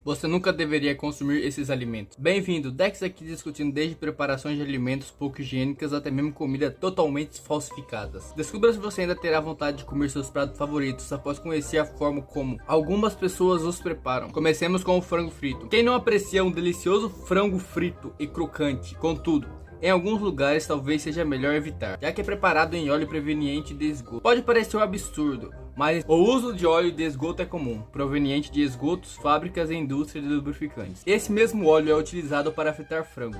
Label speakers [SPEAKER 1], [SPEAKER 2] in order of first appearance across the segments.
[SPEAKER 1] Você nunca deveria consumir esses alimentos. Bem-vindo, Dex aqui discutindo desde preparações de alimentos pouco higiênicas até mesmo comida totalmente falsificadas. Descubra se você ainda terá vontade de comer seus pratos favoritos após conhecer a forma como algumas pessoas os preparam. Comecemos com o frango frito. Quem não aprecia um delicioso frango frito e crocante? Contudo, em alguns lugares talvez seja melhor evitar, já que é preparado em óleo proveniente de esgoto. Pode parecer um absurdo, mas o uso de óleo de esgoto é comum, proveniente de esgotos, fábricas e indústria de lubrificantes. Esse mesmo óleo é utilizado para fritar frango,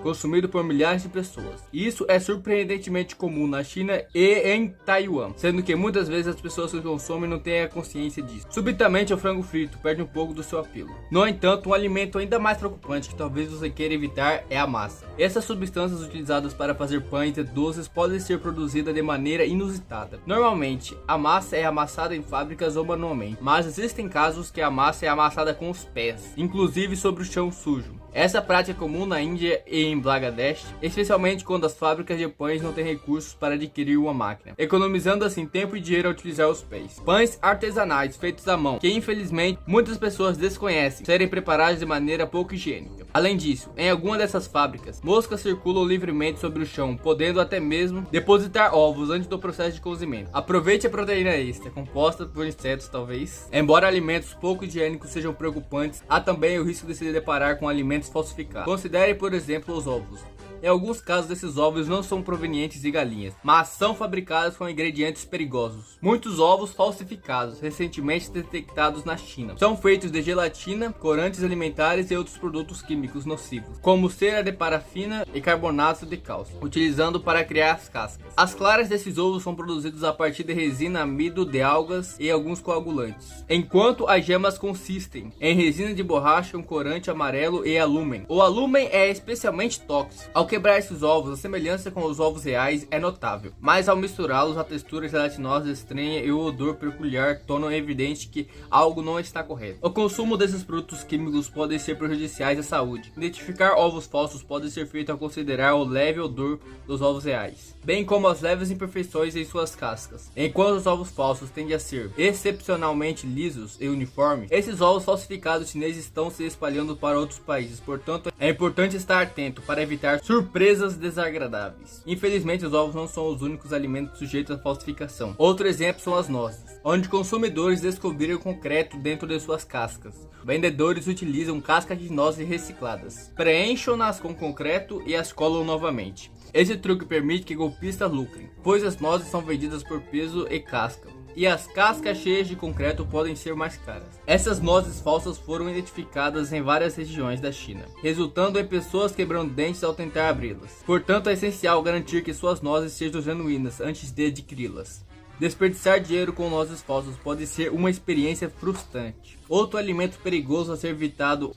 [SPEAKER 1] consumido por milhares de pessoas. E isso é surpreendentemente comum na China e em Taiwan, sendo que muitas vezes as pessoas que consomem não têm a consciência disso. Subitamente o frango frito perde um pouco do seu apelo. No entanto, um alimento ainda mais preocupante que talvez você queira evitar é a massa. Essas substâncias utilizadas para fazer pães e doces podem ser produzidas de maneira inusitada. Normalmente, a massa é amassada em fábricas ou manualmente, mas existem casos que a massa é amassada com os pés, inclusive sobre o chão sujo. Essa prática é comum na Índia e em Bangladesh, especialmente quando as fábricas de pães não têm recursos para adquirir uma máquina, economizando assim tempo e dinheiro ao utilizar os pés. Pães artesanais feitos à mão, que infelizmente muitas pessoas desconhecem, serem preparados de maneira pouco higiênica. Além disso, em alguma dessas fábricas, moscas circulam livremente sobre o chão, podendo até mesmo depositar ovos antes do processo de cozimento. Aproveite a proteína extra, composta por insetos talvez. Embora alimentos pouco higiênicos sejam preocupantes, há também o risco de se deparar com alimentos falsificados. Considere, por exemplo, os ovos. Em alguns casos, esses ovos não são provenientes de galinhas, mas são fabricados com ingredientes perigosos. Muitos ovos falsificados, recentemente detectados na China, são feitos de gelatina, corantes alimentares e outros produtos químicos nocivos, como cera de parafina e carbonato de cálcio, utilizando para criar as cascas. As claras desses ovos são produzidas a partir de resina, amido de algas e alguns coagulantes, enquanto as gemas consistem em resina de borracha, um corante amarelo e alúmen. O alúmen é especialmente tóxico. Ao quebrar esses ovos, a semelhança com os ovos reais é notável, mas ao misturá-los, a textura gelatinosa estranha e o odor peculiar tornam evidente que algo não está correto. O consumo desses produtos químicos pode ser prejudiciais à saúde. Identificar ovos falsos pode ser feito ao considerar o leve odor dos ovos reais, bem como as leves imperfeições em suas cascas. Enquanto os ovos falsos tendem a ser excepcionalmente lisos e uniformes, esses ovos falsificados chineses estão se espalhando para outros países, portanto é importante estar atento para evitar surpresas desagradáveis. Infelizmente, os ovos não são os únicos alimentos sujeitos à falsificação. Outro exemplo são as nozes, onde consumidores descobriram concreto dentro de suas cascas. Vendedores utilizam cascas de nozes recicladas, preenchem-nas com concreto e as colam novamente. Esse truque permite que golpistas lucrem, pois as nozes são vendidas por peso e casca, e as cascas cheias de concreto podem ser mais caras. Essas nozes falsas foram identificadas em várias regiões da China, resultando em pessoas quebrando dentes ao tentar abri-las. Portanto, é essencial garantir que suas nozes sejam genuínas antes de adquiri-las. Desperdiçar dinheiro com nozes falsas pode ser uma experiência frustrante. Outro alimento perigoso a ser evitado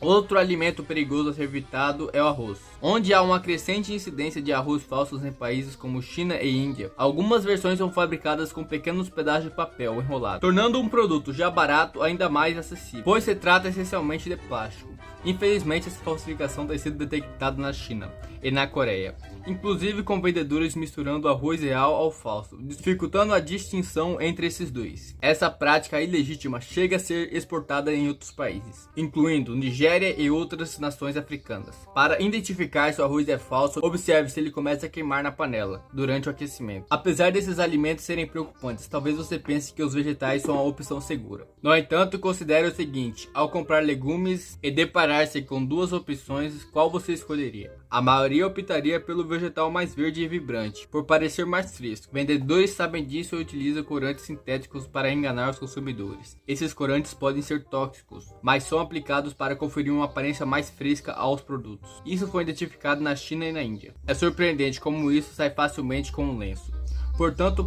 [SPEAKER 1] é o arroz, onde há uma crescente incidência de arroz falsos em países como China e Índia. Algumas versões são fabricadas com pequenos pedaços de papel enrolado, tornando um produto já barato ainda mais acessível, pois se trata essencialmente de plástico. Infelizmente, essa falsificação tem sido detectada na China e na Coreia, inclusive com vendedores misturando arroz real ao falso, dificultando a distinção entre esses dois. Essa prática ilegítima chega a ser exportada em outros países, incluindo Nigéria e outras nações africanas. Para identificar se o arroz é falso, observe se ele começa a queimar na panela durante o aquecimento. Apesar desses alimentos serem preocupantes, talvez você pense que os vegetais são a opção segura. No entanto, considere o seguinte: ao comprar legumes e deparar-se com duas opções, qual você escolheria? A maioria optaria pelo vegetal mais verde e vibrante, por parecer mais fresco. Vendedores sabem disso e utilizam corantes sintéticos para enganar os consumidores. Esses corantes podem ser tóxicos, mas são aplicados para conferir uma aparência mais fresca aos produtos. Isso foi identificado na China e na Índia. É surpreendente como isso sai facilmente com um lenço. Portanto,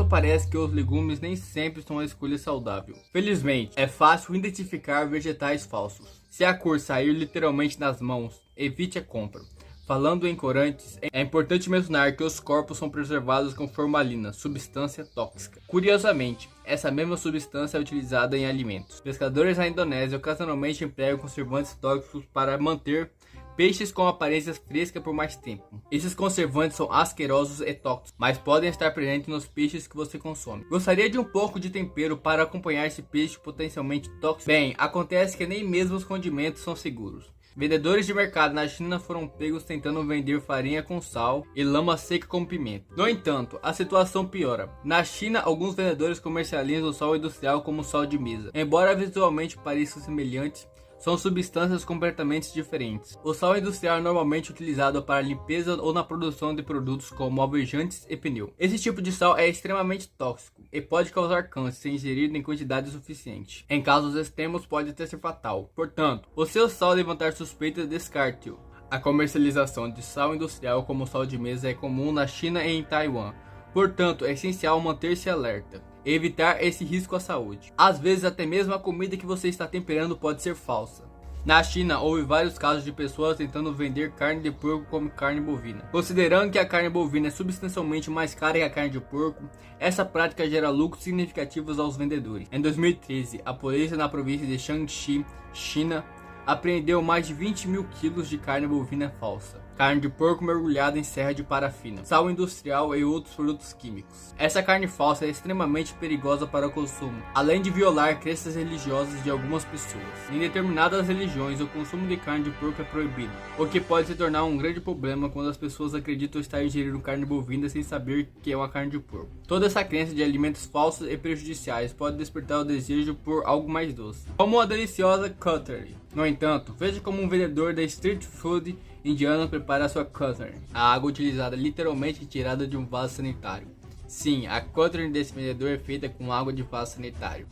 [SPEAKER 1] parece que os legumes nem sempre são uma escolha saudável. Felizmente, é fácil identificar vegetais falsos. Se a cor sair literalmente nas mãos, evite a compra. Falando em corantes, é importante mencionar que os corpos são preservados com formalina, substância tóxica. Curiosamente, essa mesma substância é utilizada em alimentos. Pescadores na Indonésia ocasionalmente empregam conservantes tóxicos para manter peixes com aparência fresca por mais tempo. Esses conservantes são asquerosos e tóxicos, mas podem estar presentes nos peixes que você consome. Gostaria de um pouco de tempero para acompanhar esse peixe potencialmente tóxico? Bem, acontece que nem mesmo os condimentos são seguros. Vendedores de mercado na China foram pegos tentando vender farinha com sal e lama seca com pimenta. No entanto, a situação piora. Na China, alguns vendedores comercializam o sal industrial como sal de mesa. Embora visualmente pareçam semelhantes, são substâncias completamente diferentes. O sal industrial é normalmente utilizado para limpeza ou na produção de produtos como alvejantes e pneu. Esse tipo de sal é extremamente tóxico e pode causar câncer se ingerido em quantidade suficiente. Em casos extremos, pode até ser fatal. Portanto, o seu sal levantar suspeitas, descarte-o. A comercialização de sal industrial como sal de mesa é comum na China e em Taiwan. Portanto, é essencial manter-se alerta e evitar esse risco à saúde. Às vezes, até mesmo a comida que você está temperando pode ser falsa. Na China, houve vários casos de pessoas tentando vender carne de porco como carne bovina. Considerando que a carne bovina é substancialmente mais cara que a carne de porco, essa prática gera lucros significativos aos vendedores. Em 2013, a polícia na província de Shaanxi, China, apreendeu mais de 20 mil quilos de carne bovina falsa, carne de porco mergulhada em serra de parafina, sal industrial e outros produtos químicos. Essa carne falsa é extremamente perigosa para o consumo, além de violar crenças religiosas de algumas pessoas. Em determinadas religiões, o consumo de carne de porco é proibido, o que pode se tornar um grande problema quando as pessoas acreditam estar ingerindo carne bovina sem saber que é uma carne de porco. Toda essa crença de alimentos falsos e prejudiciais pode despertar o desejo por algo mais doce, como a deliciosa cutlery. No entanto, veja como um vendedor da street food indiano prepara sua cutlery. A água utilizada é literalmente tirada de um vaso sanitário. Sim, a cutlery desse vendedor é feita com água de vaso sanitário.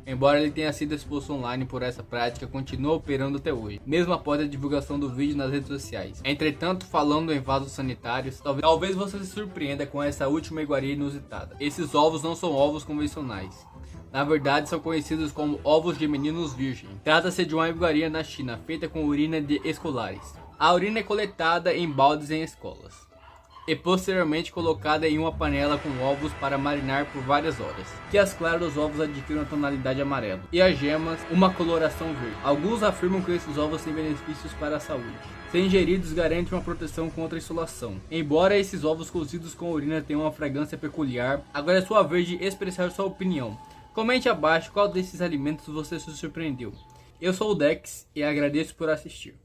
[SPEAKER 1] Embora ele tenha sido exposto online por essa prática, continua operando até hoje, mesmo após a divulgação do vídeo nas redes sociais. Entretanto, falando em vasos sanitários, talvez você se surpreenda com essa última iguaria inusitada. Esses ovos não são ovos convencionais. Na verdade, são conhecidos como ovos de meninos virgens. Trata-se de uma iguaria na China, feita com urina de escolares. A urina é coletada em baldes em escolas e posteriormente colocada em uma panela com ovos para marinar por várias horas, que as claras dos ovos adquirem uma tonalidade amarela e as gemas uma coloração verde. Alguns afirmam que esses ovos têm benefícios para a saúde. Se ingeridos, garantem uma proteção contra a insolação. Embora esses ovos cozidos com urina tenham uma fragrância peculiar, agora é sua vez de expressar sua opinião. Comente abaixo qual desses alimentos você se surpreendeu. Eu sou o Dex e agradeço por assistir.